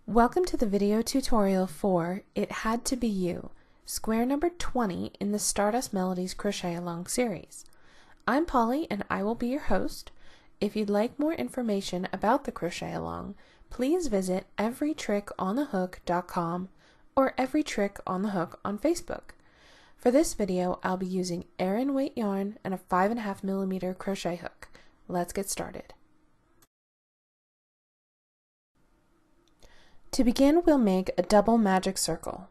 Welcome to the video tutorial for It Had to Be You, square number 20 in the Stardust Melodies Crochet Along series. I'm Polly and I will be your host. If you'd like more information about the Crochet Along, please visit everytrickonthehook.com or Every Trick on the Hook on Facebook. For this video, I'll be using Aran weight yarn and a 5.5mm crochet hook. Let's get started. To begin, we'll make a double magic circle.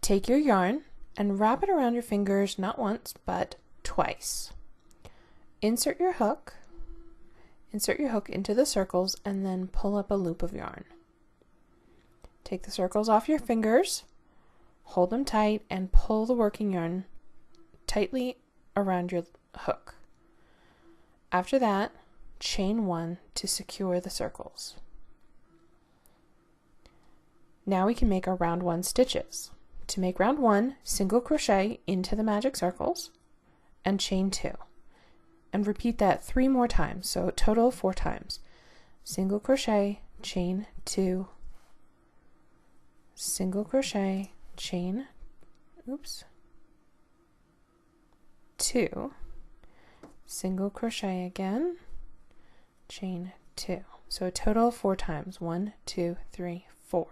Take your yarn and wrap it around your fingers not once, but twice. Insert your hook into the circles and then pull up a loop of yarn. Take the circles off your fingers, hold them tight, and pull the working yarn tightly around your hook. After that, chain 1 to secure the circles. Now we can make our round 1 stitches. To make round 1, single crochet into the magic circles and chain 2. And repeat that 3 more times, so a total of 4 times. Single crochet, chain 2, single crochet, chain, 2, single crochet again, chain 2. So a total of 4 times. 1, 2, 3, 4.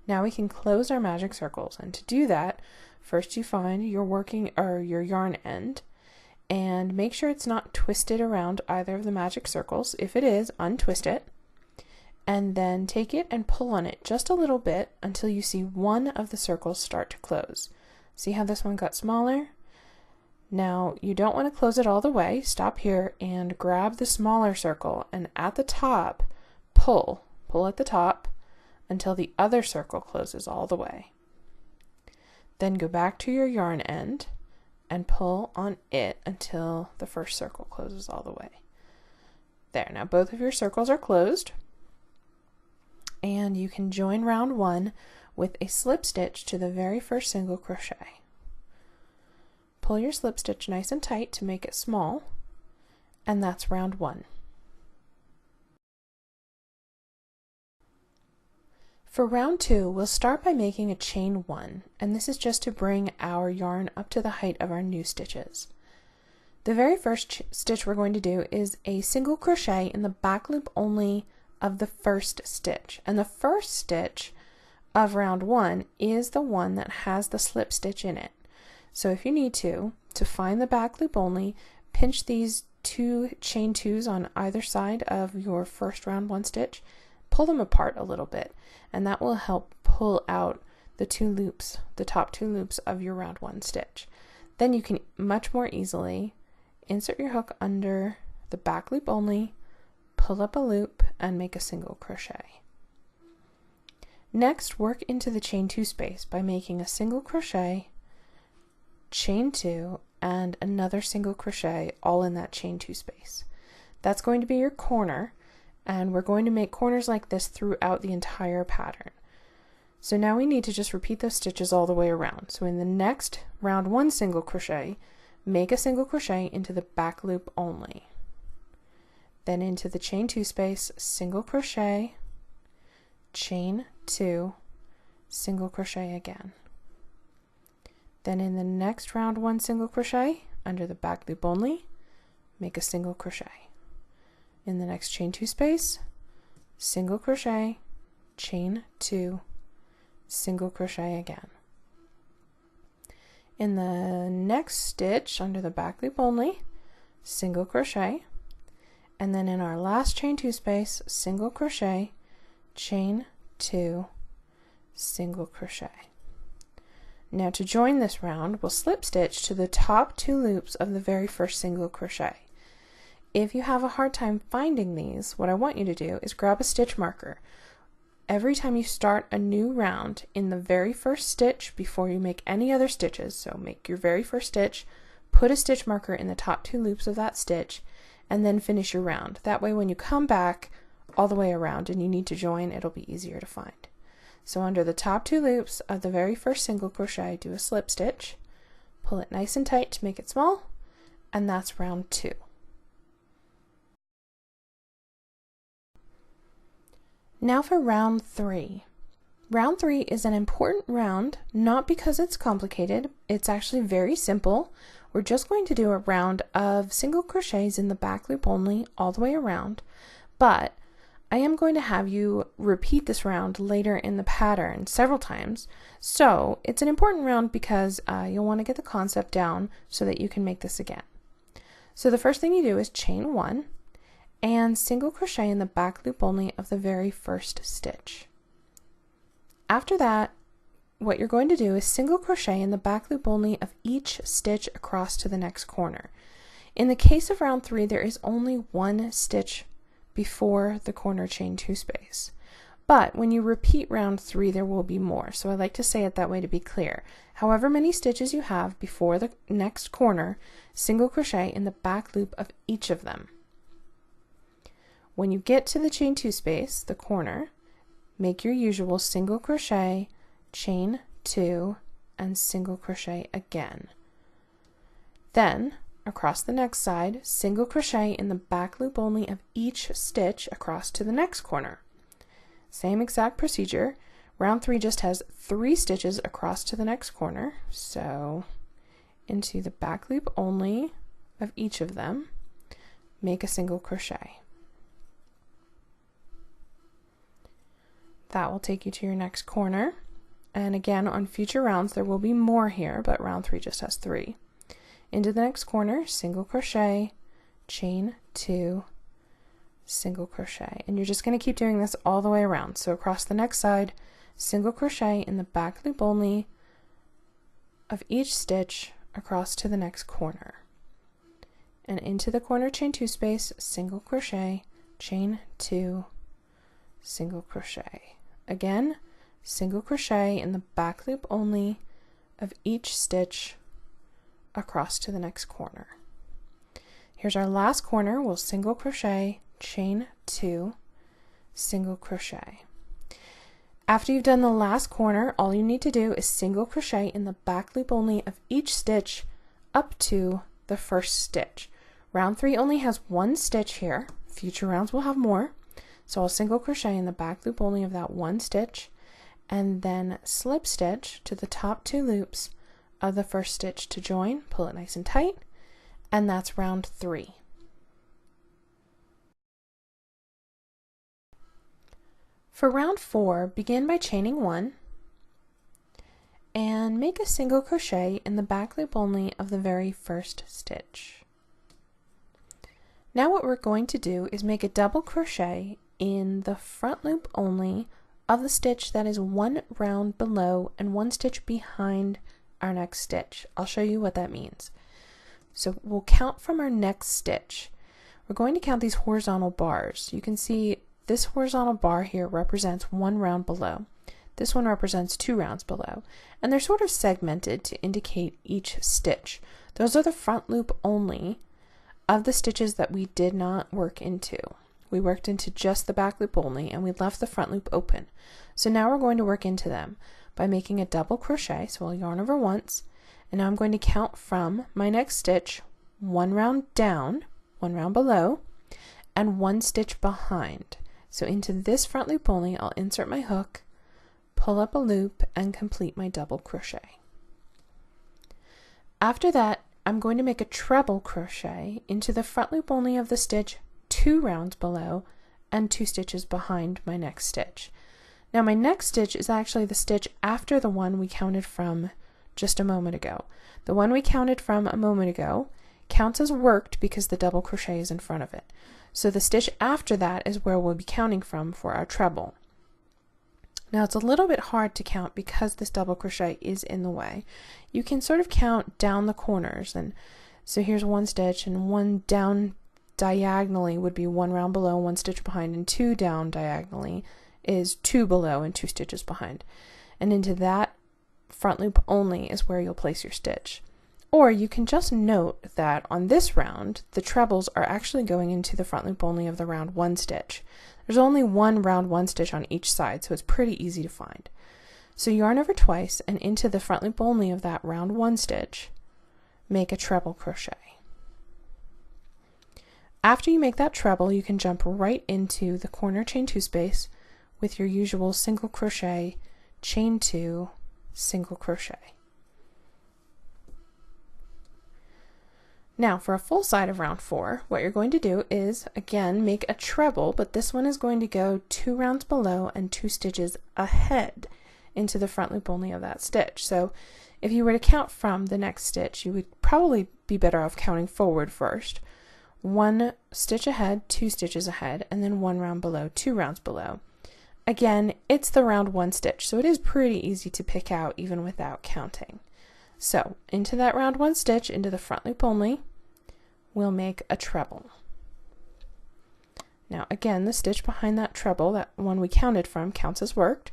Now we can close our magic circles, and to do that, first you find your yarn end and make sure it's not twisted around either of the magic circles. If it is, untwist it and then take it and pull on it just a little bit until you see one of the circles start to close. See how this one got smaller? Now you don't want to close it all the way. Stop here and grab the smaller circle, and at the top pull at the top until the other circle closes all the way. Then go back to your yarn end and pull on it until the first circle closes all the way. There, now both of your circles are closed, and you can join round 1 with a slip stitch to the very first single crochet. Pull your slip stitch nice and tight to make it small, and that's round 1. For round 2, we'll start by making a chain 1, and this is just to bring our yarn up to the height of our new stitches. The very first stitch we're going to do is a single crochet in the back loop only of the first stitch, and the first stitch of round 1 is the one that has the slip stitch in it. So if you need to find the back loop only, pinch these 2 chain 2s on either side of your first round 1 stitch, pull them apart a little bit, and that will help pull out the 2 loops, the top 2 loops of your round 1 stitch. Then you can much more easily insert your hook under the back loop only, pull up a loop, and make a single crochet. Next, work into the chain 2 space by making a single crochet, chain 2, and another single crochet all in that chain 2 space. That's going to be your corner, and we're going to make corners like this throughout the entire pattern. So now we need to just repeat those stitches all the way around. So in the next round 1 single crochet, make a single crochet into the back loop only. Then into the chain 2 space, single crochet, chain 2, single crochet again. Then in the next round 1 single crochet, under the back loop only, make a single crochet. In the next chain 2 space, single crochet, chain 2, single crochet again. In the next stitch under the back loop only, single crochet, and then in our last chain 2 space, single crochet, chain 2, single crochet. Now to join this round, we'll slip stitch to the top 2 loops of the very first single crochet. If you have a hard time finding these, what I want you to do is grab a stitch marker. Every time you start a new round, in the very first stitch before you make any other stitches, so make your very first stitch, put a stitch marker in the top 2 loops of that stitch, and then finish your round. That way when you come back all the way around and you need to join, it'll be easier to find. So under the top 2 loops of the very first single crochet, do a slip stitch, pull it nice and tight to make it small, and that's round 2. Now for round 3. Round 3 is an important round, not because it's complicated, it's actually very simple. We're just going to do a round of single crochets in the back loop only all the way around, but I am going to have you repeat this round later in the pattern several times. So it's an important round because you'll want to get the concept down so that you can make this again. So the first thing you do is chain 1 and single crochet in the back loop only of the very first stitch. After that, what you're going to do is single crochet in the back loop only of each stitch across to the next corner. In the case of round 3, there is only one stitch before the corner chain 2 space. But when you repeat round 3, there will be more. So I like to say it that way to be clear. However many stitches you have before the next corner, single crochet in the back loop of each of them. When you get to the chain 2 space, the corner, make your usual single crochet, chain 2, and single crochet again. Then, across the next side, single crochet in the back loop only of each stitch across to the next corner. Same exact procedure. Round 3 just has 3 stitches across to the next corner, so into the back loop only of each of them, make a single crochet. That will take you to your next corner, and again on future rounds there will be more here, but round 3 just has 3. Into the next corner, single crochet, chain 2, single crochet, and you're just going to keep doing this all the way around. So across the next side, single crochet in the back loop only of each stitch across to the next corner, and into the corner chain 2 space, single crochet, chain 2, single crochet. Again, single crochet in the back loop only of each stitch across to the next corner. Here's our last corner. We'll single crochet, chain 2, single crochet. After you've done the last corner, all you need to do is single crochet in the back loop only of each stitch up to the first stitch. Round 3 only has 1 stitch here. Future rounds will have more. So I'll single crochet in the back loop only of that 1 stitch, and then slip stitch to the top 2 loops of the first stitch to join, pull it nice and tight, and that's round 3. For round 4, begin by chaining 1 and make a single crochet in the back loop only of the very first stitch. Now what we're going to do is make a double crochet in the front loop only of the stitch that is 1 round below and 1 stitch behind our next stitch. I'll show you what that means. So we'll count from our next stitch. We're going to count these horizontal bars. You can see this horizontal bar here represents 1 round below. This one represents 2 rounds below, and they're sort of segmented to indicate each stitch. Those are the front loop only of the stitches that we did not work into. We worked into just the back loop only, and we left the front loop open. So now we're going to work into them by making a double crochet. So I'll yarn over once, and now I'm going to count from my next stitch 1 round down, 1 round below, and 1 stitch behind. So into this front loop only, I'll insert my hook, pull up a loop, and complete my double crochet. After that, I'm going to make a treble crochet into the front loop only of the stitch 2 rounds below and 2 stitches behind my next stitch. Now my next stitch is actually the stitch after the one we counted from just a moment ago. The one we counted from a moment ago counts as worked because the double crochet is in front of it. So the stitch after that is where we'll be counting from for our treble. Now it's a little bit hard to count because this double crochet is in the way. You can sort of count down the corners, and so here's 1 stitch, and 1 down diagonally would be 1 round below, 1 stitch behind, and 2 down diagonally is 2 below and 2 stitches behind. And into that front loop only is where you'll place your stitch. Or you can just note that on this round, the trebles are actually going into the front loop only of the round 1 stitch. There's only 1 round 1 stitch on each side, so it's pretty easy to find. So yarn over twice and into the front loop only of that round 1 stitch, make a treble crochet. After you make that treble, you can jump right into the corner chain 2 space with your usual single crochet, chain 2, single crochet. Now for a full side of round 4, what you're going to do is again make a treble, but this one is going to go 2 rounds below and 2 stitches ahead into the front loop only of that stitch. So if you were to count from the next stitch, you would probably be better off counting forward first. 1 stitch ahead, 2 stitches ahead, and then 1 round below, 2 rounds below. Again, it's the round 1 stitch, so it is pretty easy to pick out even without counting. So into that round 1 stitch, into the front loop only, we'll make a treble. Now again, the stitch behind that treble, that one we counted from, counts as worked.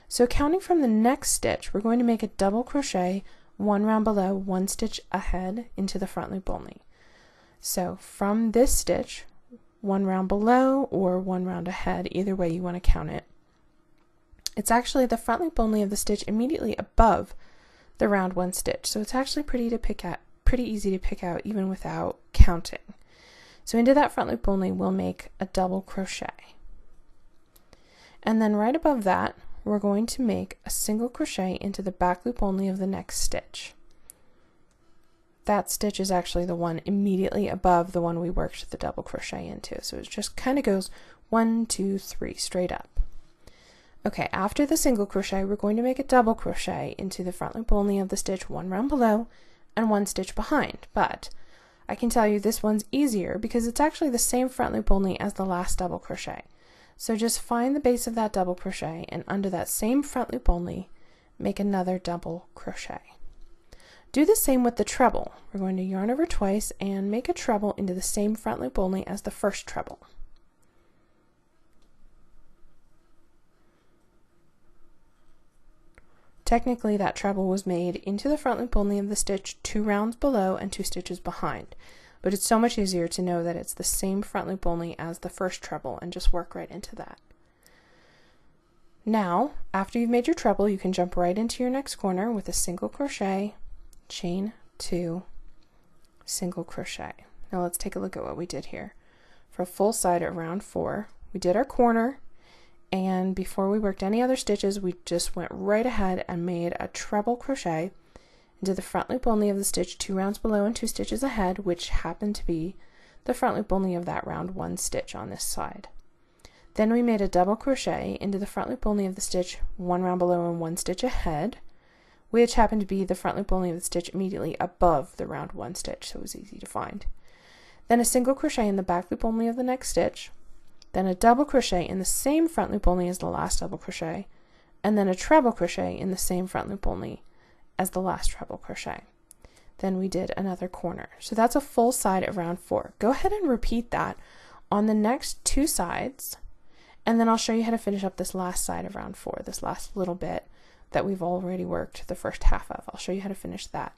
So counting from the next stitch, we're going to make a double crochet 1 round below, 1 stitch ahead into the front loop only. So from this stitch, 1 round below or 1 round ahead, either way you want to count it. It's actually the front loop only of the stitch immediately above the round 1 stitch, so it's actually pretty easy to pick out even without counting. So into that front loop only we'll make a double crochet, and then right above that we're going to make a single crochet into the back loop only of the next stitch. That stitch is actually the one immediately above the one we worked the double crochet into, so it just kind of goes 1, 2, 3 straight up. Okay, after the single crochet, we're going to make a double crochet into the front loop only of the stitch 1 round below and 1 stitch behind. But I can tell you this one's easier because it's actually the same front loop only as the last double crochet. So just find the base of that double crochet and under that same front loop only, make another double crochet. Do the same with the treble. We're going to yarn over twice and make a treble into the same front loop only as the first treble. Technically that treble was made into the front loop only of the stitch 2 rounds below and 2 stitches behind, but it's so much easier to know that it's the same front loop only as the first treble and just work right into that. Now, after you've made your treble, you can jump right into your next corner with a single crochet, chain 2, single crochet. Now let's take a look at what we did here. For a full side at round 4, we did our corner, and before we worked any other stitches, we just went right ahead and made a treble crochet into the front loop only of the stitch 2 rounds below and 2 stitches ahead, which happened to be the front loop only of that round 1 stitch on this side. Then we made a double crochet into the front loop only of the stitch 1 round below and 1 stitch ahead, which happened to be the front loop only of the stitch immediately above the round 1 stitch, so it was easy to find. Then a single crochet in the back loop only of the next stitch, then a double crochet in the same front loop only as the last double crochet, and then a treble crochet in the same front loop only as the last treble crochet. Then we did another corner. So that's a full side of round 4. Go ahead and repeat that on the next 2 sides, and then I'll show you how to finish up this last side of round 4, this last little bit that we've already worked the first half of. I'll show you how to finish that.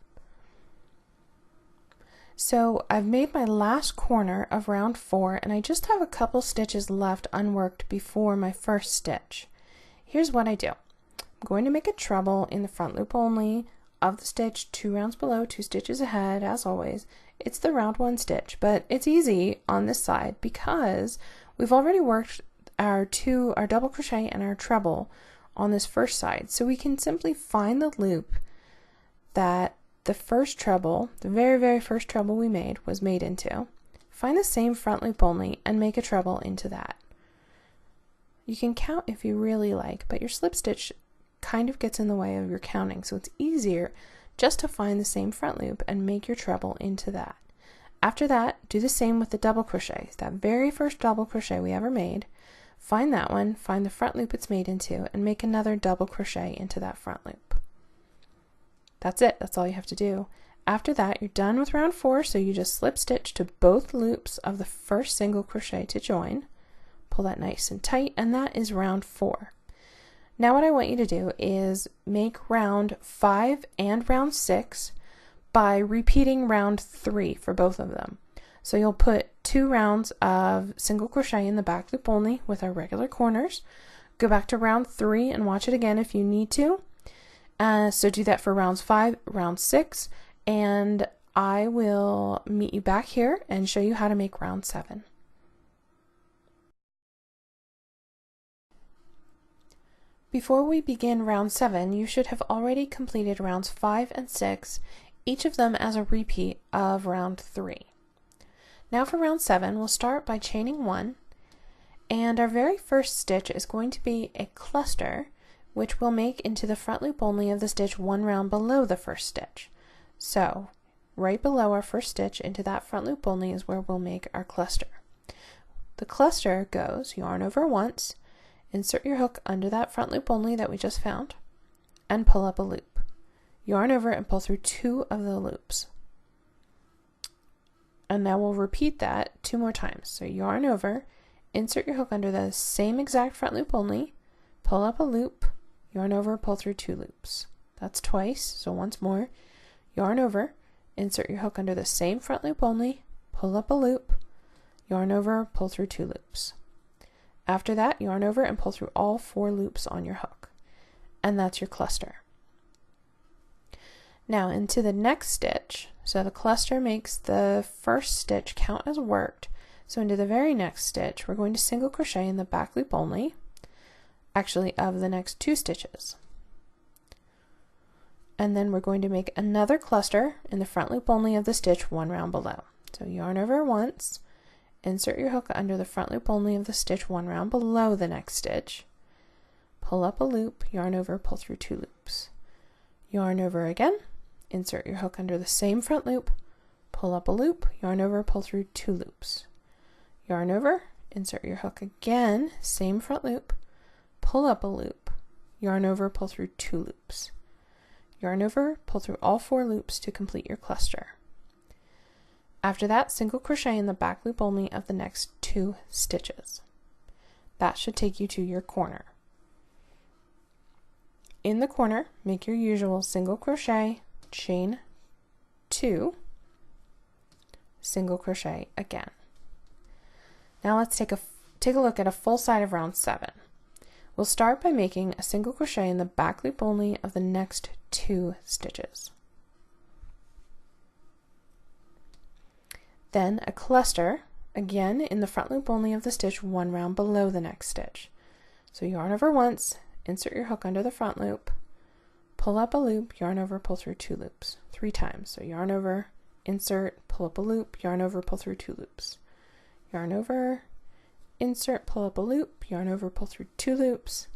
So I've made my last corner of round 4, and I just have a couple stitches left unworked before my first stitch. Here's what I do. I'm going to make a treble in the front loop only of the stitch 2 rounds below, 2 stitches ahead, as always. It's the round 1 stitch, but it's easy on this side because we've already worked our double crochet and our treble on this first side. So we can simply find the loop that the first treble, the very first treble we made, was made into. Find the same front loop only and make a treble into that. You can count if you really like, but your slip stitch kind of gets in the way of your counting, so it's easier just to find the same front loop and make your treble into that. After that, do the same with the double crochet. That very first double crochet we ever made, find that one, find the front loop it's made into, and make another double crochet into that front loop. That's it. That's all you have to do. After that, you're done with round 4, so you just slip stitch to both loops of the first single crochet to join. Pull that nice and tight, and that is round 4. Now what I want you to do is make round 5 and round 6 by repeating round 3 for both of them. So you'll put 2 rounds of single crochet in the back loop only with our regular corners. Go back to round 3 and watch it again if you need to. So do that for rounds 5, round 6, and I will meet you back here and show you how to make round 7. Before we begin round 7, you should have already completed rounds 5 and 6, each of them as a repeat of round 3. Now for round 7, we'll start by chaining 1, and our very first stitch is going to be a cluster, which we'll make into the front loop only of the stitch 1 round below the first stitch. So, right below our first stitch into that front loop only is where we'll make our cluster. The cluster goes yarn over once, insert your hook under that front loop only that we just found, and pull up a loop. Yarn over and pull through 2 of the loops. And now we'll repeat that 2 more times. So yarn over, insert your hook under the same exact front loop only, pull up a loop, yarn over, pull through 2 loops. That's twice, so once more, yarn over, insert your hook under the same front loop only, pull up a loop, yarn over, pull through 2 loops. After that, yarn over and pull through all 4 loops on your hook. And that's your cluster. Now into the next stitch, so the cluster makes the first stitch count as worked. So into the very next stitch, we're going to single crochet in the back loop only, actually of the next 2 stitches. And then we're going to make another cluster in the front loop only of the stitch 1 round below. So yarn over once, insert your hook under the front loop only of the stitch 1 round below the next stitch, pull up a loop, yarn over, pull through 2 loops. Yarn over again, insert your hook under the same front loop, pull up a loop, yarn over, pull through 2 loops. Yarn over, insert your hook again, same front loop, pull up a loop, yarn over, pull through 2 loops. Yarn over, pull through all 4 loops to complete your cluster. After that, single crochet in the back loop only of the next 2 stitches. That should take you to your corner. In the corner, make your usual single crochet, chain 2, single crochet again. Now let's take a look at a full side of round 7. We'll start by making a single crochet in the back loop only of the next 2 stitches. Then a cluster, again in the front loop only of the stitch 1 round below the next stitch. So yarn over once, insert your hook under the front loop, pull up a loop, yarn over, pull through 2 loops, 3 times. So yarn over, insert, pull up a loop, yarn over, pull through 2 loops. Yarn over, insert, pull up a loop, yarn over, pull through 2 loops,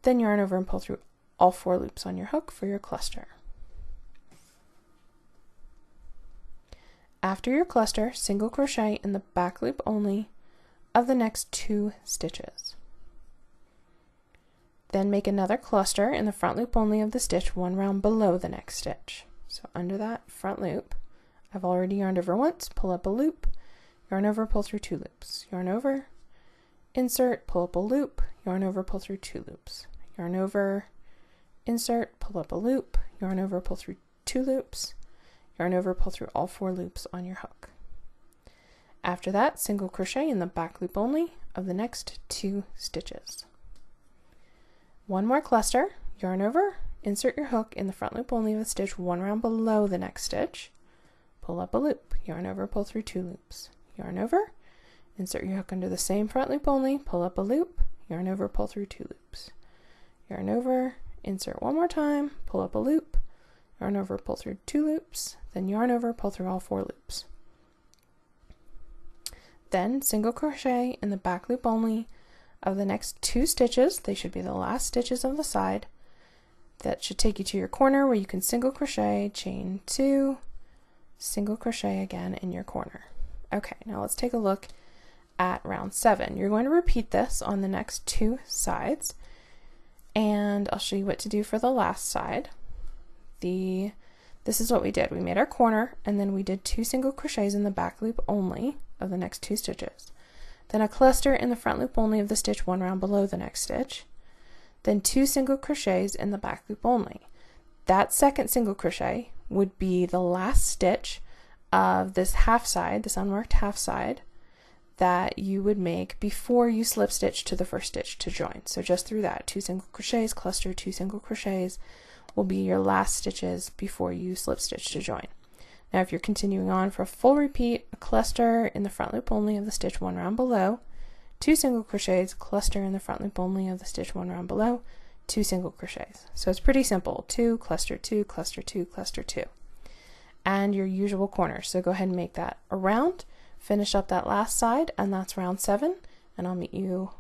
then yarn over and pull through all 4 loops on your hook for your cluster. After your cluster, single crochet in the back loop only of the next 2 stitches. Then make another cluster in the front loop only of the stitch 1 round below the next stitch. So under that front loop, I've already yarned over once, pull up a loop, yarn over, pull through 2 loops, yarn over, insert, pull up a loop, yarn over, pull through 2 loops, yarn over, insert, pull up a loop, yarn over, pull through 2 loops, yarn over, pull through all 4 loops on your hook. After that, single crochet in the back loop only of the next 2 stitches. One more cluster, yarn over, insert your hook in the front loop only of the stitch 1 round below the next stitch, pull up a loop, yarn over, pull through 2 loops, yarn over, insert your hook under the same front loop only, pull up a loop, yarn over, pull through 2 loops, yarn over, insert one more time, pull up a loop, yarn over, pull through 2 loops, then yarn over, pull through all 4 loops. Then single crochet in the back loop only of the next 2 stitches. They should be the last stitches of the side. That should take you to your corner where you can single crochet, chain 2, single crochet again in your corner. Okay, now let's take a look at round 7. You're going to repeat this on the next 2 sides, and I'll show you what to do for the last side. This is what we did. We made our corner, and then we did 2 single crochets in the back loop only of the next 2 stitches. Then a cluster in the front loop only of the stitch 1 round below the next stitch. Then 2 single crochets in the back loop only. That second single crochet would be the last stitch of this half side, this unmarked half side, that you would make before you slip stitch to the first stitch to join. So just through that, 2 single crochets, cluster, 2 single crochets will be your last stitches before you slip stitch to join. Now if you're continuing on for a full repeat, a cluster in the front loop only of the stitch 1 round below, 2 single crochets, cluster in the front loop only of the stitch 1 round below, 2 single crochets. So it's pretty simple. 2, cluster 2, cluster 2, cluster 2. And your usual corner. So go ahead and make that around, finish up that last side, and that's round 7. And I'll meet you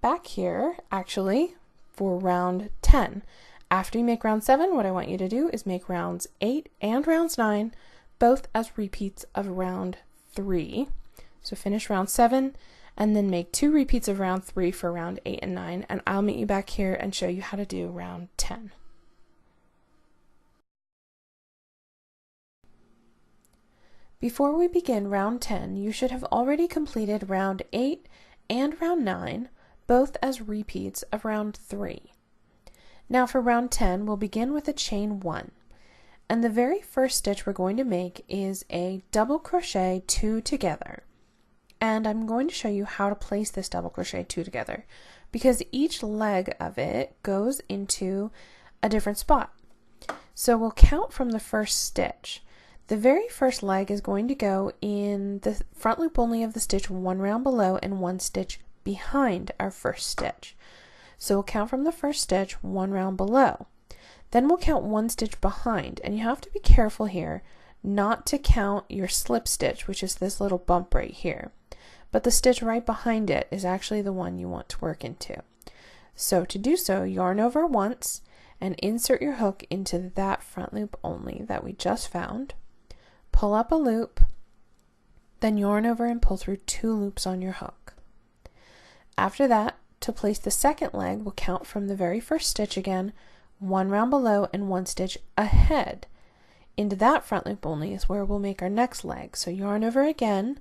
back here actually for round 10. After you make round 7, what I want you to do is make rounds 8 and rounds 9 both as repeats of round 3. So finish round 7 and then make 2 repeats of round 3 for round 8 and 9, and I'll meet you back here and show you how to do round 10. Before we begin round 10, you should have already completed round 8 and round 9, both as repeats of round 3. Now for round 10, we'll begin with a chain 1. And the very first stitch we're going to make is a double crochet 2 together. And I'm going to show you how to place this double crochet 2 together, because each leg of it goes into a different spot. So we'll count from the first stitch. The very first leg is going to go in the front loop only of the stitch 1 round below and 1 stitch behind our first stitch. So we'll count from the first stitch 1 round below. Then we'll count 1 stitch behind, and you have to be careful here not to count your slip stitch, which is this little bump right here. But the stitch right behind it is actually the one you want to work into. So to do so, yarn over once and insert your hook into that front loop only that we just found. Pull up a loop, then yarn over and pull through 2 loops on your hook. After that, to place the second leg, we'll count from the very first stitch again, 1 round below and 1 stitch ahead. Into that front loop only is where we'll make our next leg. So yarn over again,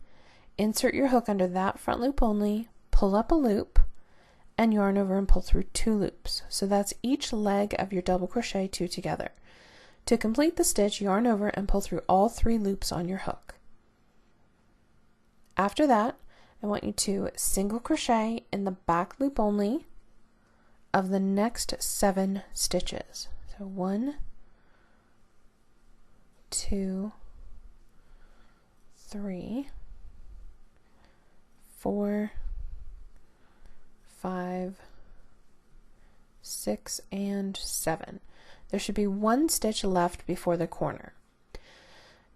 insert your hook under that front loop only, pull up a loop, and yarn over and pull through 2 loops. So that's each leg of your double crochet 2 together. To complete the stitch, yarn over and pull through all 3 loops on your hook. After that, I want you to single crochet in the back loop only of the next 7 stitches. So 1, 2, 3, 4, 5, 6, and 7. There should be 1 stitch left before the corner.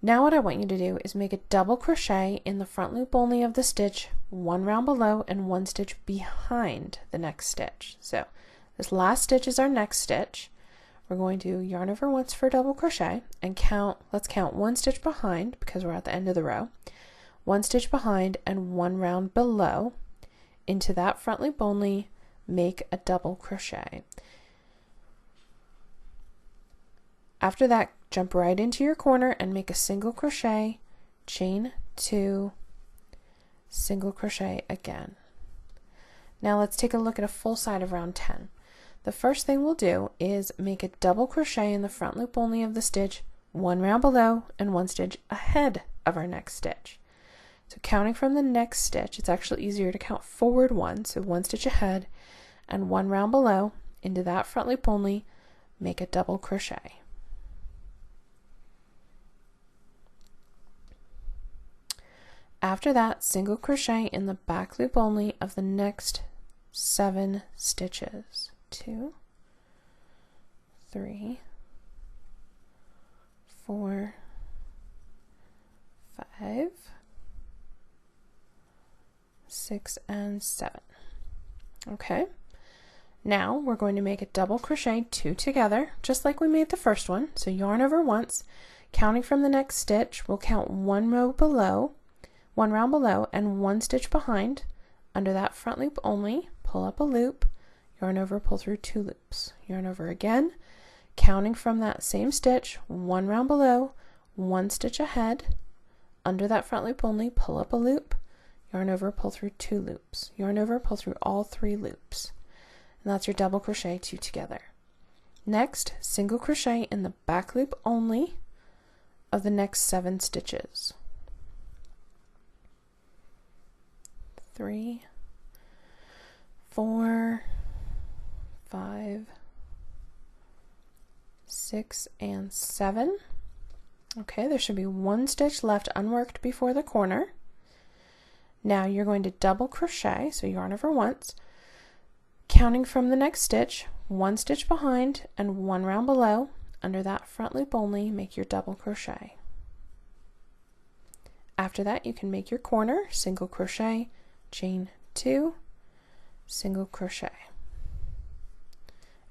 Now what I want you to do is make a double crochet in the front loop only of the stitch 1 round below and 1 stitch behind the next stitch. So this last stitch is our next stitch. We're going to yarn over once for double crochet and let's count 1 stitch behind because we're at the end of the row, 1 stitch behind and 1 round below. Into that front loop only, make a double crochet. After that, jump right into your corner and make a single crochet, chain 2, single crochet again. Now let's take a look at a full side of round 10. The first thing we'll do is make a double crochet in the front loop only of the stitch 1 round below and 1 stitch ahead of our next stitch. So counting from the next stitch, it's actually easier to count forward 1, so 1 stitch ahead and 1 round below. Into that front loop only, make a double crochet. After that, single crochet in the back loop only of the next 7 stitches. 2, 3, 4, 5, 6, and 7. Okay, now we're going to make a double crochet 2 together, just like we made the first one. So yarn over once, counting from the next stitch, we'll count 1 round below and 1 stitch behind. Under that front loop only, pull up a loop, yarn over, pull through 2 loops. Yarn over again, counting from that same stitch, 1 round below, 1 stitch ahead. Under that front loop only, pull up a loop, yarn over, pull through 2 loops. Yarn over, pull through all 3 loops. And that's your double crochet 2 together. Next, single crochet in the back loop only of the next 7 stitches. 3, 4, 5, 6, and 7. Okay, there should be 1 stitch left unworked before the corner. Now you're going to double crochet, so yarn over once, counting from the next stitch, one stitch behind and one round below. Under that front loop only, make your double crochet. After that, you can make your corner, single crochet, chain 2, single crochet.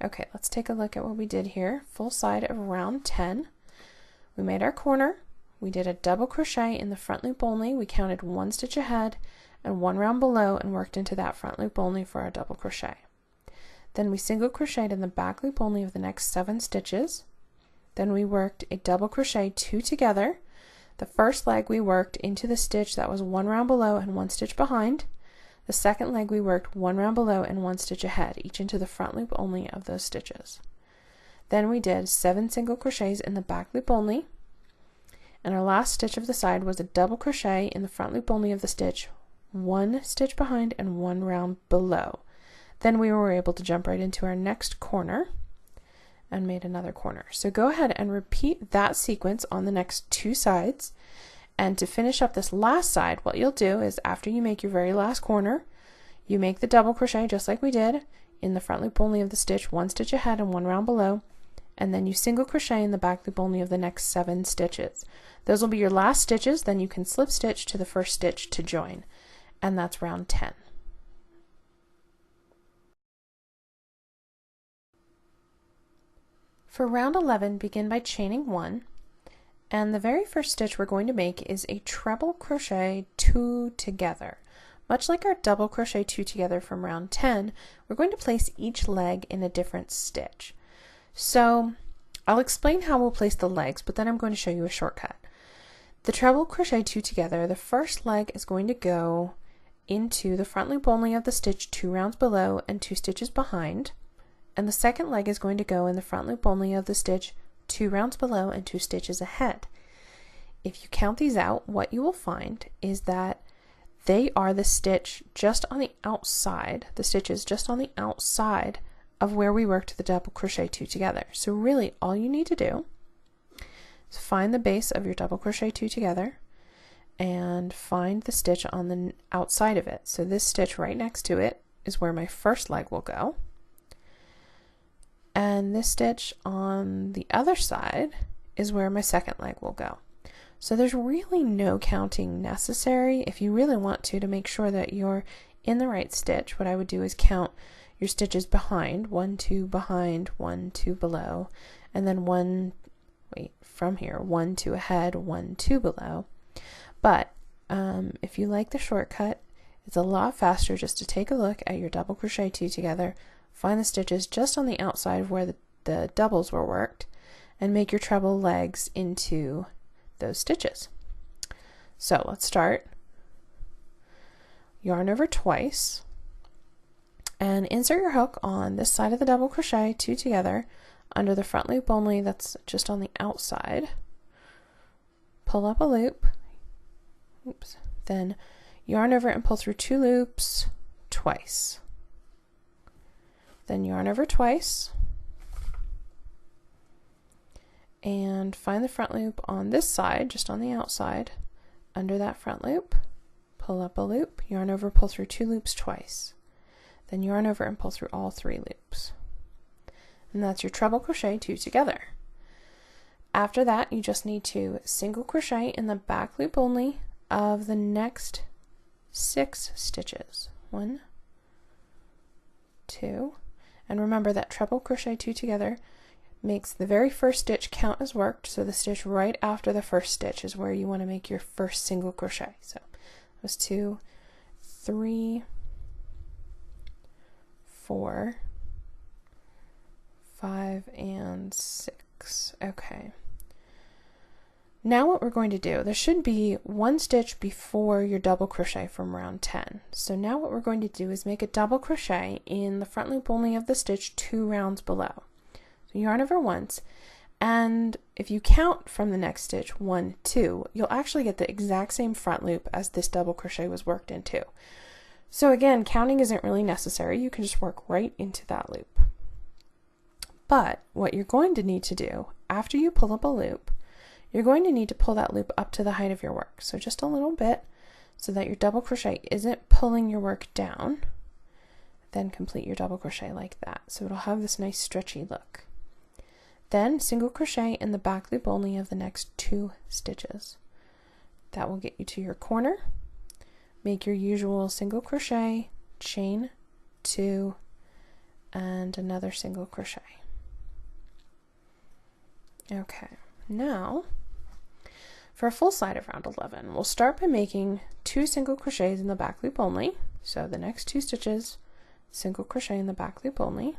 Okay, let's take a look at what we did here. Full side of round 10. We made our corner. We did a double crochet in the front loop only. We counted one stitch ahead and one round below and worked into that front loop only for our double crochet. Then we single crocheted in the back loop only of the next 7 stitches. Then we worked a double crochet 2 together. The first leg we worked into the stitch that was one round below and one stitch behind. The second leg we worked one round below and one stitch ahead, each into the front loop only of those stitches. Then we did 7 single crochets in the back loop only, and our last stitch of the side was a double crochet in the front loop only of the stitch, one stitch behind and one round below. Then we were able to jump right into our next corner and made another corner. So go ahead and repeat that sequence on the next 2 sides. And to finish up this last side, what you'll do is after you make your very last corner, you make the double crochet just like we did in the front loop only of the stitch, one stitch ahead and one round below, and then you single crochet in the back loop only of the next 7 stitches. Those will be your last stitches, then you can slip stitch to the first stitch to join, and that's round 10. For round 11, begin by chaining 1. And the very first stitch we're going to make is a treble crochet 2 together. Much like our double crochet 2 together from round 10, we're going to place each leg in a different stitch. So I'll explain how we'll place the legs, but then I'm going to show you a shortcut. The treble crochet 2 together, the first leg is going to go into the front loop only of the stitch 2 rounds below and 2 stitches behind, and the second leg is going to go in the front loop only of the stitch 2 rounds below and 2 stitches ahead. If you count these out, what you will find is that they are the stitch just on the outside, the stitches just on the outside of where we worked the double crochet 2 together. So really all you need to do is find the base of your double crochet 2 together and find the stitch on the outside of it. So this stitch right next to it is where my first leg will go. And this stitch on the other side is where my second leg will go. So there's really no counting necessary. If you really want to make sure that you're in the right stitch, what I would do is count your stitches behind, 1, 2 behind, 1, 2 below, and then 1, from here, 1, 2 ahead, 1, 2 below. But if you like the shortcut, it's a lot faster just to take a look at your double crochet 2 together, find the stitches just on the outside of where the doubles were worked, and make your treble legs into those stitches. So let's start. Yarn over twice and insert your hook on this side of the double crochet 2 together under the front loop only that's just on the outside. Pull up a loop, oops, then yarn over and pull through 2 loops twice. Then yarn over twice and find the front loop on this side, just on the outside, under that front loop, pull up a loop, yarn over, pull through 2 loops twice. Then yarn over and pull through all 3 loops. And that's your treble crochet 2 together. After that, you just need to single crochet in the back loop only of the next 6 stitches. 1, 2, and remember that treble crochet 2 together makes the very first stitch count as worked, so the stitch right after the first stitch is where you want to make your first single crochet. So it was 2, 3, 4, 5, and 6. Okay. Now what we're going to do, there should be 1 stitch before your double crochet from round 10. So now what we're going to do is make a double crochet in the front loop only of the stitch 2 rounds below. So yarn over once, and if you count from the next stitch 1, 2, you'll actually get the exact same front loop as this double crochet was worked into. So again, counting isn't really necessary. You can just work right into that loop. But what you're going to need to do after you pull up a loop, you're going to need to pull that loop up to the height of your work. So just a little bit so that your double crochet isn't pulling your work down. Then complete your double crochet like that. So it'll have this nice stretchy look. Then single crochet in the back loop only of the next 2 stitches. That will get you to your corner. Make your usual single crochet, chain 2, and another single crochet. Okay, now for a full side of round 11, we'll start by making 2 single crochets in the back loop only. So the next 2 stitches, single crochet in the back loop only.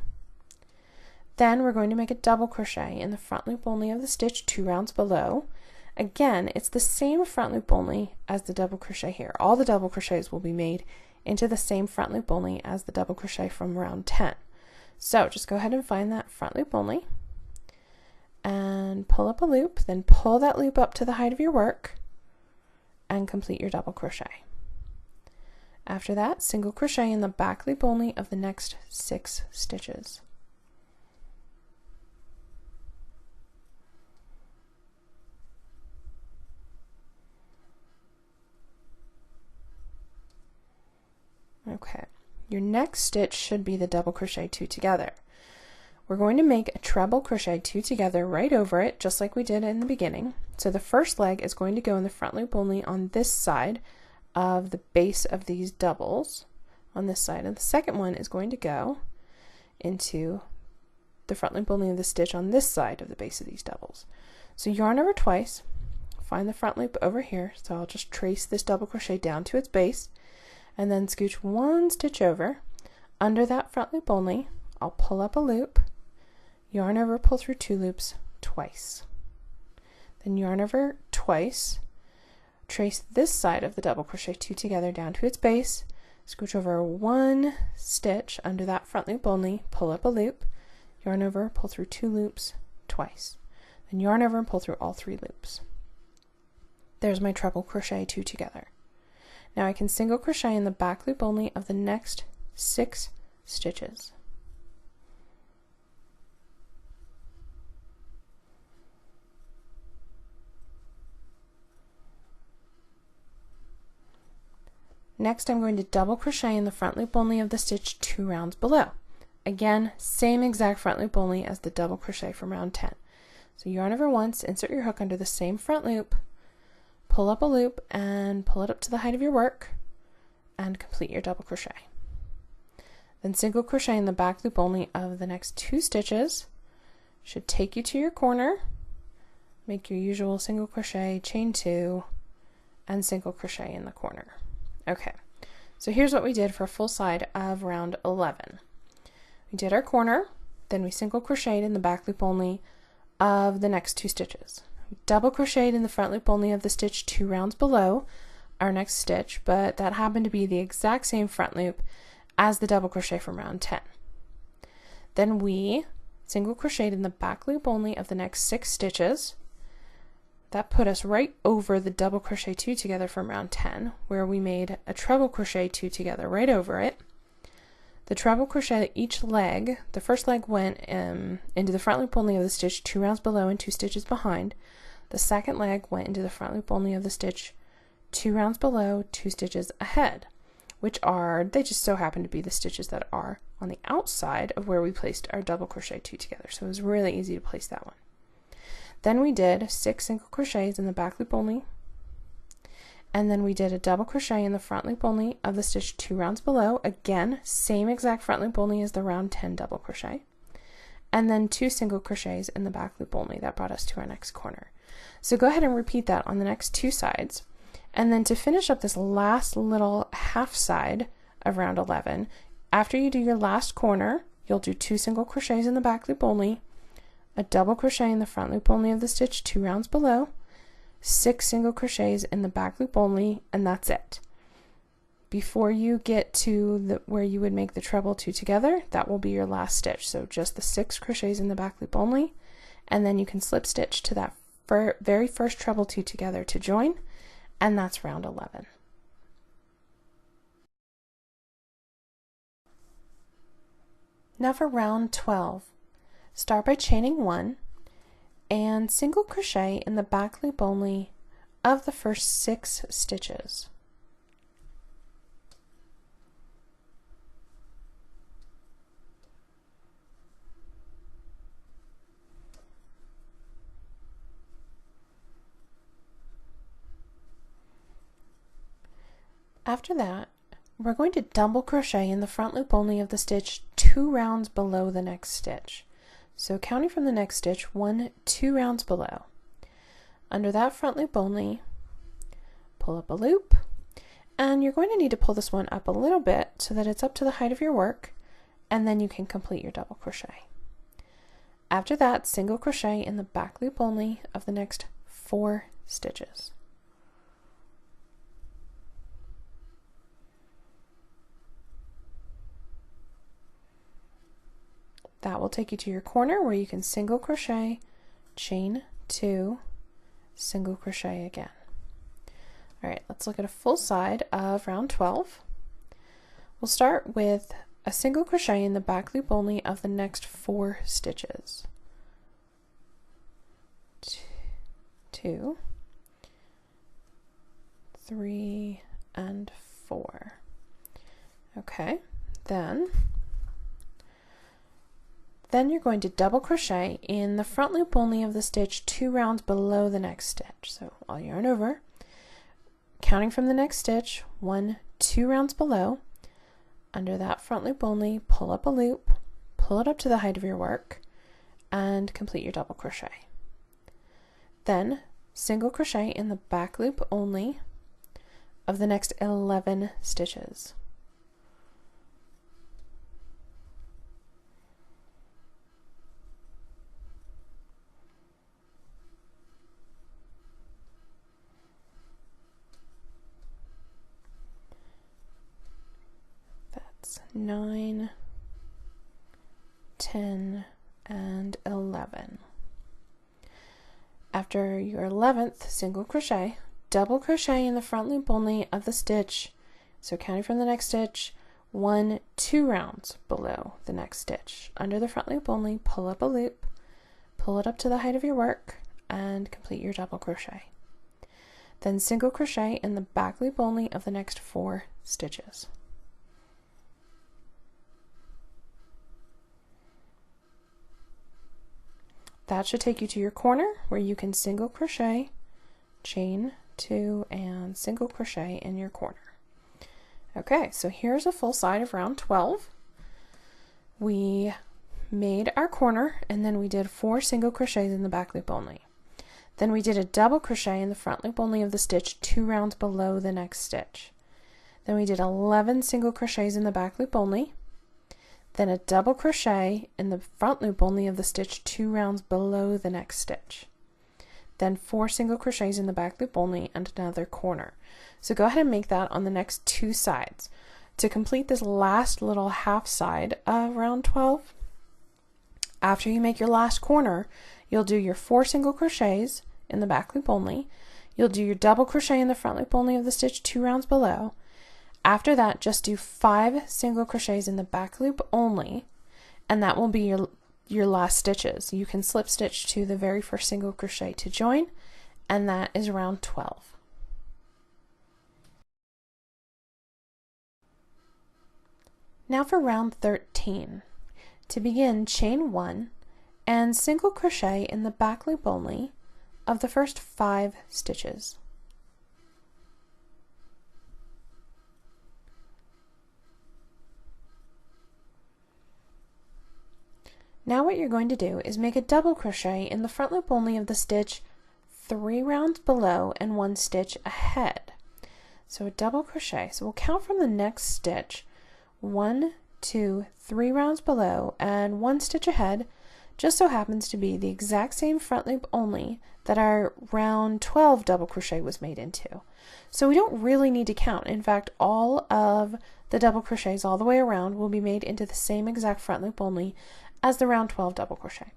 Then we're going to make a double crochet in the front loop only of the stitch 2 rounds below. Again, it's the same front loop only as the double crochet here. All the double crochets will be made into the same front loop only as the double crochet from round 10. So just go ahead and find that front loop only and pull up a loop, then pull that loop up to the height of your work and complete your double crochet. After that, single crochet in the back loop only of the next 6 stitches. Okay, your next stitch should be the double crochet 2 together. We're going to make a treble crochet 2 together right over it, just like we did in the beginning. So the first leg is going to go in the front loop only on this side of the base of these doubles on this side, and the second one is going to go into the front loop only of the stitch on this side of the base of these doubles. So yarn over twice, find the front loop over here, so I'll just trace this double crochet down to its base, and then scooch 1 stitch over. Under that front loop only, I'll pull up a loop, yarn over, pull through 2 loops twice. Then yarn over twice, trace this side of the double crochet 2 together down to its base, scooch over 1 stitch under that front loop only, pull up a loop, yarn over, pull through 2 loops twice. Then yarn over and pull through all 3 loops. There's my treble crochet 2 together. Now I can single crochet in the back loop only of the next 6 stitches. Next, I'm going to double crochet in the front loop only of the stitch 2 rounds below. Again, same exact front loop only as the double crochet from round 10. So yarn over once, insert your hook under the same front loop, pull up a loop and pull it up to the height of your work and complete your double crochet. Then single crochet in the back loop only of the next 2 stitches. Should take you to your corner. Make your usual single crochet, chain 2, and single crochet in the corner. Okay, so here's what we did for a full side of round 11. We did our corner, then we single crocheted in the back loop only of the next 2 stitches. We double crocheted in the front loop only of the stitch 2 rounds below our next stitch, but that happened to be the exact same front loop as the double crochet from round 10. Then we single crocheted in the back loop only of the next 6 stitches. That put us right over the double crochet 2 together from round 10, where we made a treble crochet 2 together right over it. The treble crochet each leg, the first leg went into the front loop only of the stitch 2 rounds below and 2 stitches behind. The second leg went into the front loop only of the stitch 2 rounds below, 2 stitches ahead, which are, they just so happen to be the stitches that are on the outside of where we placed our double crochet 2 together. So it was really easy to place that one. Then we did 6 single crochets in the back loop only, and then we did a double crochet in the front loop only of the stitch 2 rounds below. Again, same exact front loop only as the round 10 double crochet, and then 2 single crochets in the back loop only. That brought us to our next corner. So go ahead and repeat that on the next 2 sides, and then to finish up this last little half side of round 11, after you do your last corner, you'll do 2 single crochets in the back loop only, a double crochet in the front loop only of the stitch 2 rounds below, 6 single crochets in the back loop only, and that's it. Before you get to where you would make the treble 2 together, that will be your last stitch. So just the 6 crochets in the back loop only, and then you can slip stitch to that very first treble 2 together to join, and that's round 11. Now for round 12. Start by chaining 1 and single crochet in the back loop only of the first 6 stitches. After that, we're going to double crochet in the front loop only of the stitch 2 rounds below the next stitch. So counting from the next stitch, 1, 2 rounds below. Under that front loop only, pull up a loop, and you're going to need to pull this one up a little bit so that it's up to the height of your work, and then you can complete your double crochet. After that, single crochet in the back loop only of the next 4 stitches. That will take you to your corner where you can single crochet, chain 2, single crochet again. All right, let's look at a full side of round 12. We'll start with a single crochet in the back loop only of the next 4 stitches. 2, 3, and 4. Okay, then you're going to double crochet in the front loop only of the stitch 2 rounds below the next stitch. So I'll yarn over, counting from the next stitch, 1, 2 rounds below. Under that front loop only, pull up a loop, pull it up to the height of your work, and complete your double crochet. Then single crochet in the back loop only of the next 11 stitches. That's 9, 10, and 11. After your 11th single crochet, double crochet in the front loop only of the stitch, so counting from the next stitch, 1, 2 rounds below the next stitch. Under the front loop only, pull up a loop, pull it up to the height of your work, and complete your double crochet. Then single crochet in the back loop only of the next 4 stitches. That should take you to your corner where you can single crochet, chain 2, and single crochet in your corner. Okay, so here's a full side of round 12. We made our corner and then we did 4 single crochets in the back loop only. Then we did a double crochet in the front loop only of the stitch 2 rounds below the next stitch. Then we did 11 single crochets in the back loop only. Then a double crochet in the front loop only of the stitch 2 rounds below the next stitch. Then 4 single crochets in the back loop only and another corner. So go ahead and make that on the next 2 sides. To complete this last little half side of round 12, after you make your last corner, you'll do your 4 single crochets in the back loop only. You'll do your double crochet in the front loop only of the stitch 2 rounds below. After that, just do 5 single crochets in the back loop only, and that will be your last stitches. You can slip stitch to the very first single crochet to join, and that is round 12. Now for round 13. To begin, chain 1 and single crochet in the back loop only of the first 5 stitches. Now what you're going to do is make a double crochet in the front loop only of the stitch 3 rounds below and 1 stitch ahead. So a double crochet. So we'll count from the next stitch, 1, 2, 3 rounds below and 1 stitch ahead. Just so happens to be the exact same front loop only that our round 12 double crochet was made into. So we don't really need to count. In fact, all of the double crochets all the way around will be made into the same exact front loop only as the round 12 double crochet.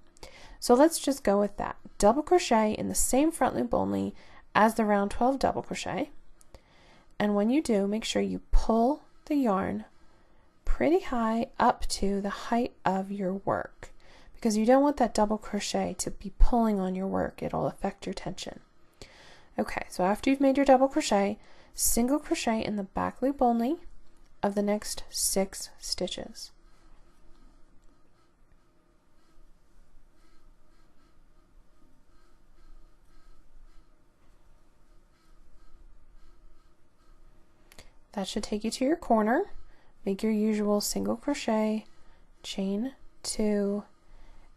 So let's just go with that. Double crochet in the same front loop only as the round 12 double crochet. And when you do, make sure you pull the yarn pretty high up to the height of your work, because you don't want that double crochet to be pulling on your work. It'll affect your tension. Okay, so after you've made your double crochet, single crochet in the back loop only of the next 6 stitches. That should take you to your corner. Make your usual single crochet, chain 2,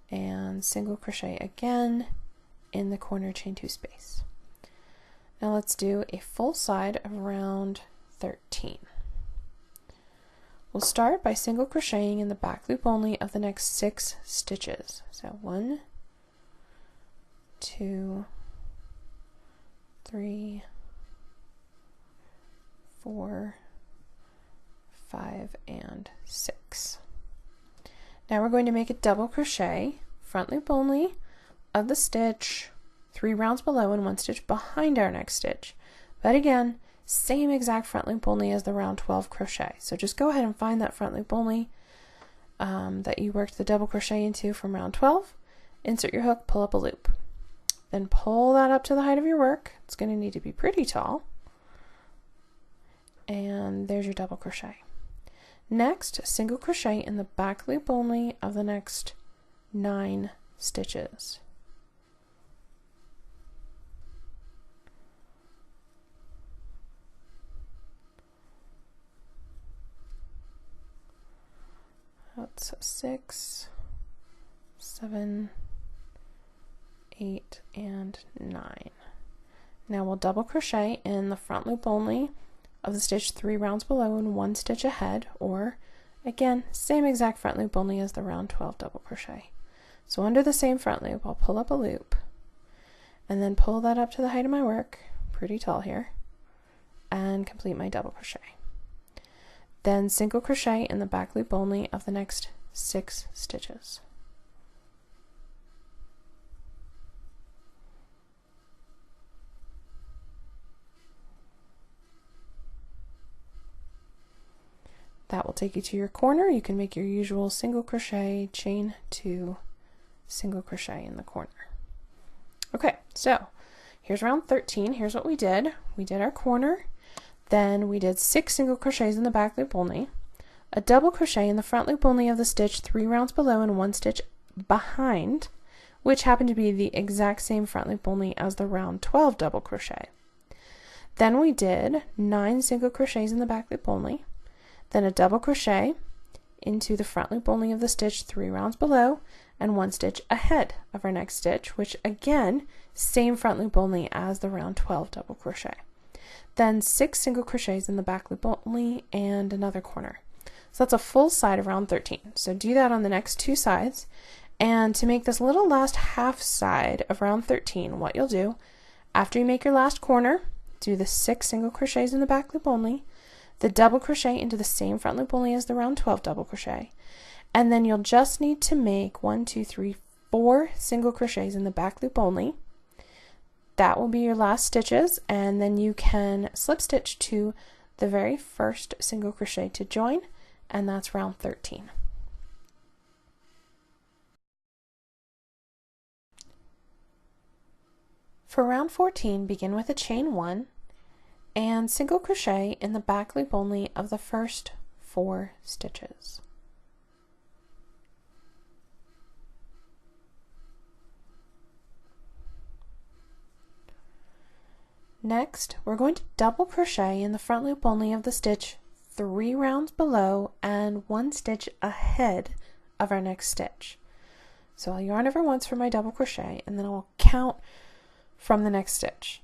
and single crochet again in the corner chain 2 space. Now let's do a full side of round 13. We'll start by single crocheting in the back loop only of the next 6 stitches. So 1, 2, 3, 4, 5, and 6. Now we're going to make a double crochet, front loop only of the stitch 3 rounds below and 1 stitch behind our next stitch. But again, same exact front loop only as the round 12 crochet. So just go ahead and find that front loop only that you worked the double crochet into from round 12, insert your hook, pull up a loop. Then pull that up to the height of your work. It's going to need to be pretty tall. And there's your double crochet. Next, single crochet in the back loop only of the next 9 stitches. That's 6, 7, 8, and 9. Now we'll double crochet in the front loop only of the stitch 3 rounds below and 1 stitch ahead, or again, same exact front loop only as the round 12 double crochet. So under the same front loop, I'll pull up a loop and then pull that up to the height of my work, pretty tall here, and complete my double crochet. Then single crochet in the back loop only of the next 6 stitches. That will take you to your corner. You can make your usual single crochet, chain 2, single crochet in the corner. Okay, so here's round 13. Here's what we did. We did our corner. Then we did 6 single crochets in the back loop only, a double crochet in the front loop only of the stitch 3 rounds below and 1 stitch behind, which happened to be the exact same front loop only as the round 12 double crochet. Then we did 9 single crochets in the back loop only, then a double crochet into the front loop only of the stitch 3 rounds below and 1 stitch ahead of our next stitch, which again, same front loop only as the round 12 double crochet. Then 6 single crochets in the back loop only and another corner. So that's a full side of round 13. So do that on the next 2 sides. And to make this little last half side of round 13, what you'll do, after you make your last corner, do the 6 single crochets in the back loop only, the double crochet into the same front loop only as the round 12 double crochet, and then you'll just need to make 4 single crochets in the back loop only. That will be your last stitches, and then you can slip stitch to the very first single crochet to join, and that's round 13. For round 14, begin with a chain 1 and single crochet in the back loop only of the first 4 stitches. Next, we're going to double crochet in the front loop only of the stitch 3 rounds below and 1 stitch ahead of our next stitch. So I'll yarn over once for my double crochet, and then I'll count from the next stitch.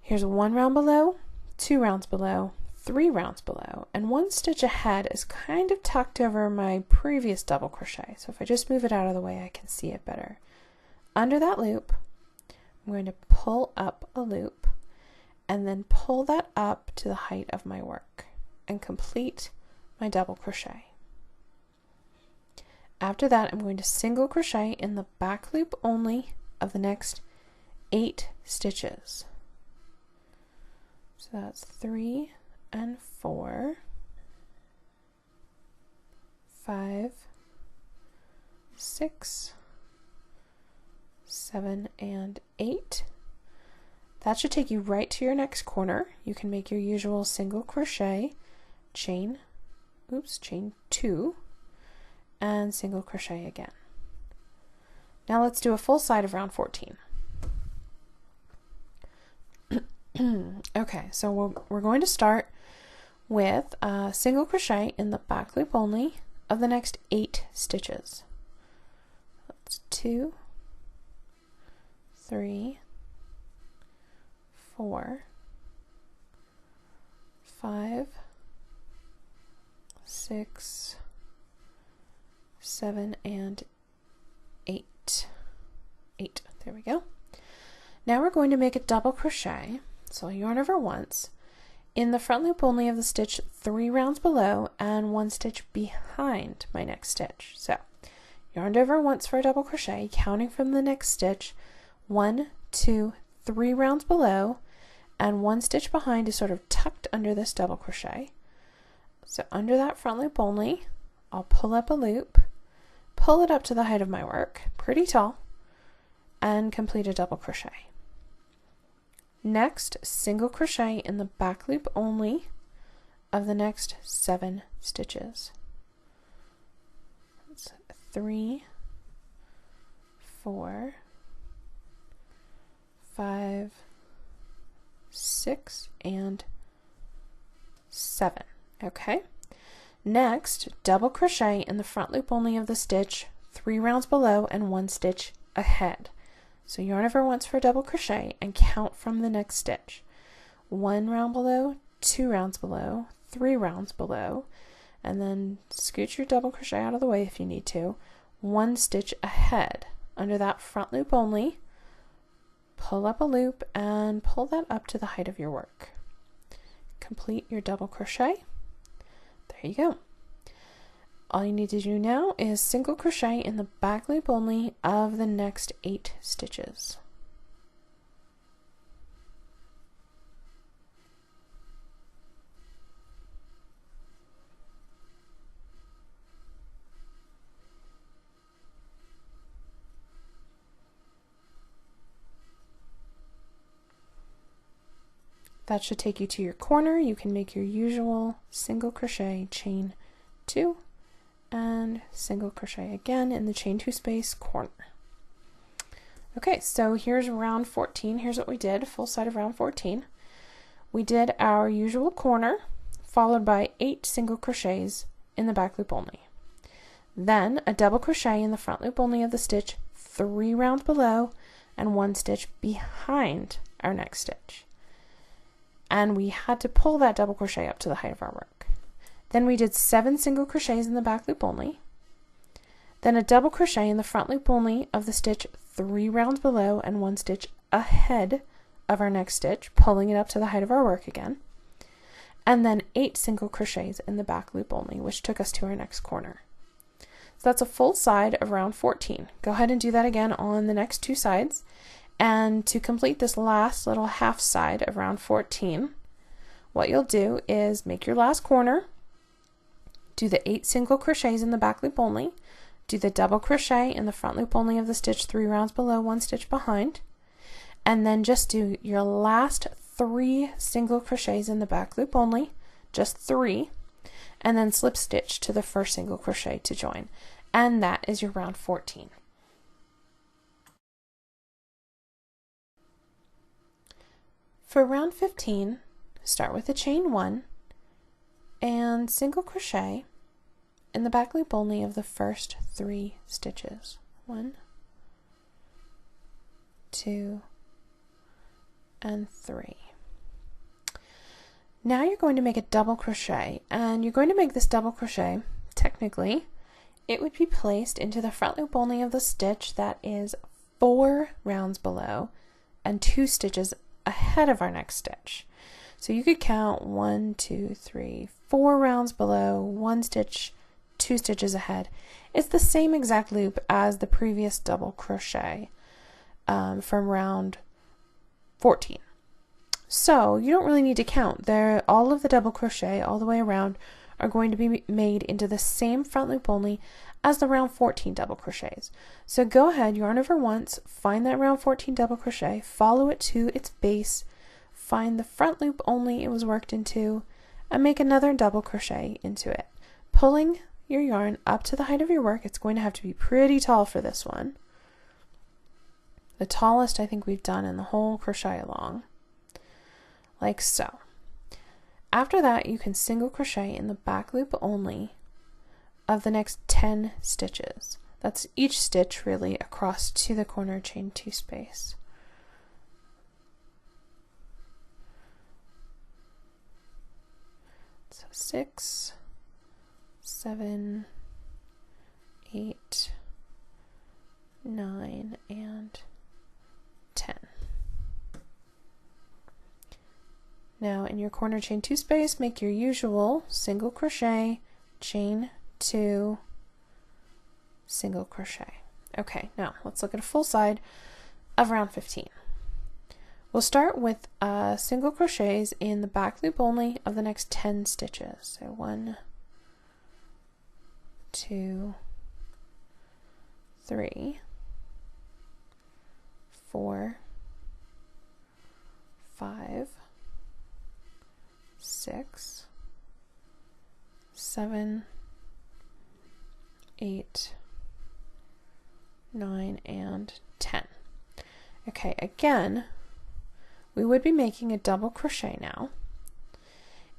Here's 1 round below, 2 rounds below, 3 rounds below, and 1 stitch ahead is kind of tucked over my previous double crochet. So if I just move it out of the way, I can see it better. Under that loop, I'm going to pull up a loop and then pull that up to the height of my work and complete my double crochet. After that, I'm going to single crochet in the back loop only of the next 8 stitches. So that's 3 and 4, 5, 6, 7, and 8. That should take you right to your next corner. You can make your usual single crochet, chain 2, and single crochet again. Now let's do a full side of round 14. Okay, so we're going to start with a single crochet in the back loop only of the next 8 stitches. That's 2, 3, 4, 5, 6, 7, and 8. 8. There we go. Now we're going to make a double crochet. So yarn over once in the front loop only of the stitch 3 rounds below and 1 stitch behind my next stitch. So yarn over once for a double crochet, counting from the next stitch, 1, 2, 3 rounds below, and 1 stitch behind is sort of tucked under this double crochet. So under that front loop only, I'll pull up a loop, pull it up to the height of my work, pretty tall, and complete a double crochet. Next, single crochet in the back loop only of the next 7 stitches. That's 3, 4, 5, 6, and 7. Okay. Next, double crochet in the front loop only of the stitch 3 rounds below and 1 stitch ahead. So yarn over once for a double crochet and count from the next stitch. 1 round below, 2 rounds below, 3 rounds below, and then scoot your double crochet out of the way if you need to. 1 stitch ahead under that front loop only. Pull up a loop and pull that up to the height of your work. Complete your double crochet. There you go. All you need to do now is single crochet in the back loop only of the next 8 stitches. That should take you to your corner. You can make your usual single crochet, chain 2, and single crochet again in the chain 2 space corner. Okay, so here's round 14. Here's what we did, full side of round 14. We did our usual corner, followed by 8 single crochets in the back loop only. Then a double crochet in the front loop only of the stitch 3 rounds below and 1 stitch behind our next stitch. And we had to pull that double crochet up to the height of our work. Then we did 7 single crochets in the back loop only, then a double crochet in the front loop only of the stitch 3 rounds below and 1 stitch ahead of our next stitch, pulling it up to the height of our work again, and then 8 single crochets in the back loop only, which took us to our next corner. So that's a full side of round 14. Go ahead and do that again on the next 2 sides, and to complete this last little half side of round 14, what you'll do is make your last corner, do the 8 single crochets in the back loop only, do the double crochet in the front loop only of the stitch 3 rounds below, 1 stitch behind, and then just do your last 3 single crochets in the back loop only, just 3, and then slip stitch to the first single crochet to join. And that is your round 14. For round 15, start with a chain 1 and single crochet in the back loop only of the first 3 stitches. 1, 2, and 3. Now you're going to make a double crochet, and you're going to make this double crochet, technically, it would be placed into the front loop only of the stitch that is 4 rounds below and 2 stitches ahead of our next stitch. So you could count 1, 2, 3, 4 rounds below, 1 stitch, 2 stitches ahead. It's the same exact loop as the previous double crochet from round 14. So you don't really need to count. All of the double crochet all the way around are going to be made into the same front loop only as the round 14 double crochets. So go ahead, yarn over once, find that round 14 double crochet, follow it to its base, find the front loop only it was worked into, and make another double crochet into it. Pulling your yarn up to the height of your work. It's going to have to be pretty tall for this one. The tallest I think we've done in the whole crochet along. Like so. After that, you can single crochet in the back loop only of the next 10 stitches. That's each stitch really across to the corner chain 2 space. So 6, 7, 8, 9, and 10. Now in your corner chain 2 space, make your usual single crochet, chain 2, single crochet. Okay, now let's look at a full side of round 15. We'll start with single crochets in the back loop only of the next 10 stitches. So 1, 2, 3, 4, 5, 6, 7, 8, 9, and 10. Okay, again, we would be making a double crochet now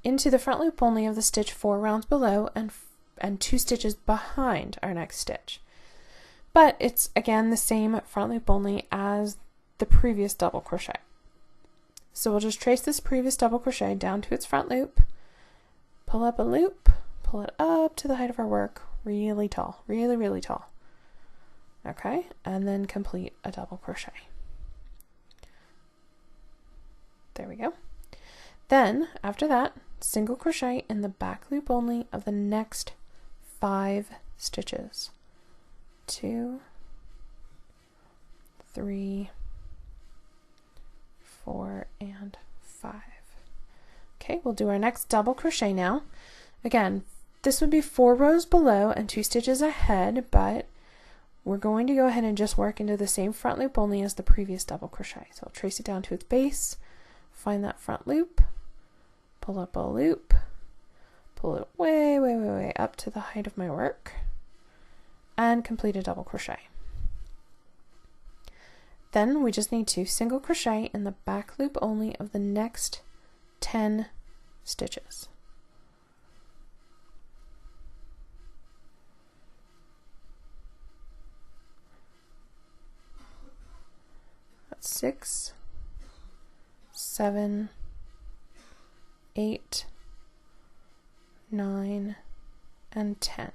into the front loop only of the stitch 4 rounds below and 2 stitches behind our next stitch. But it's again the same front loop only as the previous double crochet. So we'll just trace this previous double crochet down to its front loop, pull up a loop, pull it up to the height of our work, really tall, really tall. Okay, and then complete a double crochet. There we go. Then after that, single crochet in the back loop only of the next 5 stitches. 2, 3, 4, and 5. Okay, we'll do our next double crochet now. Again, this would be 4 rows below and 2 stitches ahead, but we're going to go ahead and just work into the same front loop only as the previous double crochet. So I'll trace it down to its base, find that front loop, pull up a loop, pull it way up to the height of my work, and complete a double crochet. Then we just need to single crochet in the back loop only of the next 10 stitches. That's 6, 7, 8, 9, and 10.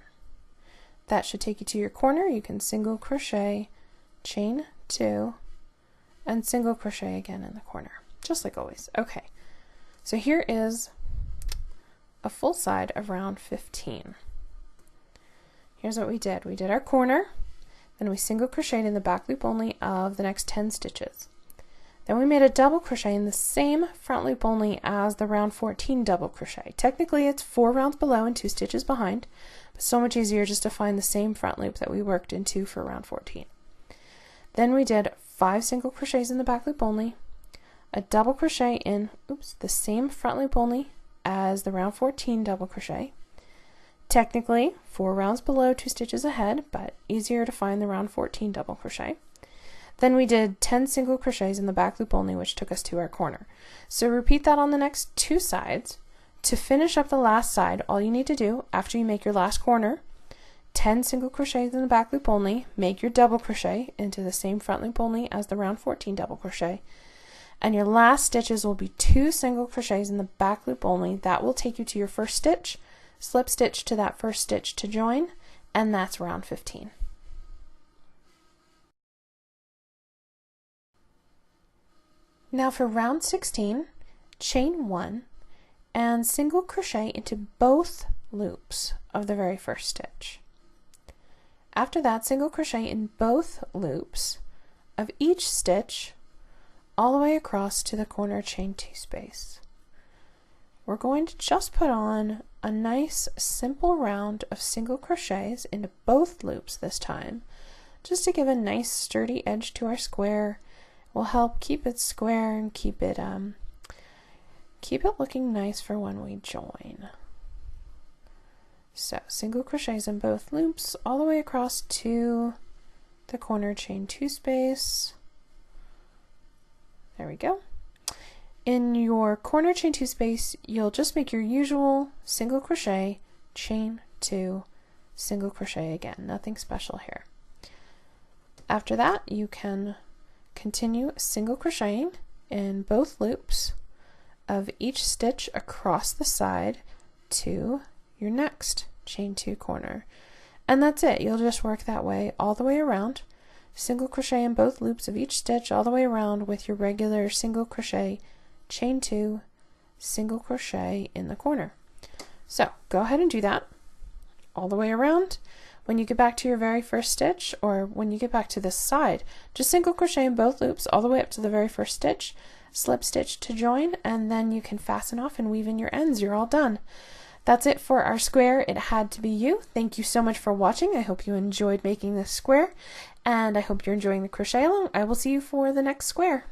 That should take you to your corner. You can single crochet, chain 2, and single crochet again in the corner, just like always. Okay, so here is a full side of round 15. Here's what we did. We did our corner, then we single crocheted in the back loop only of the next 10 stitches. Then we made a double crochet in the same front loop only as the round 14 double crochet. Technically it's 4 rounds below and 2 stitches behind, but so much easier just to find the same front loop that we worked into for round 14. Then we did 5 single crochets in the back loop only, a double crochet in the same front loop only as the round 14 double crochet. Technically 4 rounds below, 2 stitches ahead, but easier to find the round 14 double crochet. Then we did 10 single crochets in the back loop only, which took us to our corner. So repeat that on the next 2 sides. To finish up the last side, all you need to do after you make your last corner, 10 single crochets in the back loop only, make your double crochet into the same front loop only as the round 14 double crochet, and your last stitches will be 2 single crochets in the back loop only. That will take you to your first stitch, slip stitch to that first stitch to join, and that's round 15. Now for round 16, chain 1 and single crochet into both loops of the very first stitch. After that, single crochet in both loops of each stitch all the way across to the corner chain 2 space. We're going to just put on a nice simple round of single crochets into both loops this time, just to give a nice sturdy edge to our square. Will help keep it square and keep it looking nice for when we join. So single crochets in both loops all the way across to the corner chain 2 space. There we go. In your corner chain 2 space, you'll just make your usual single crochet, chain 2, single crochet again. Nothing special here. After that, you can continue single crocheting in both loops of each stitch across the side to your next chain 2 corner. And that's it. You'll just work that way all the way around. Single crochet in both loops of each stitch all the way around with your regular single crochet, chain 2, single crochet in the corner. So go ahead and do that all the way around. When you get back to your very first stitch, or when you get back to this side, just single crochet in both loops all the way up to the very first stitch, slip stitch to join, and then you can fasten off and weave in your ends. You're all done. That's it for our square, It Had to Be You. Thank you so much for watching. I hope you enjoyed making this square, and I hope you're enjoying the crochet along. I will see you for the next square.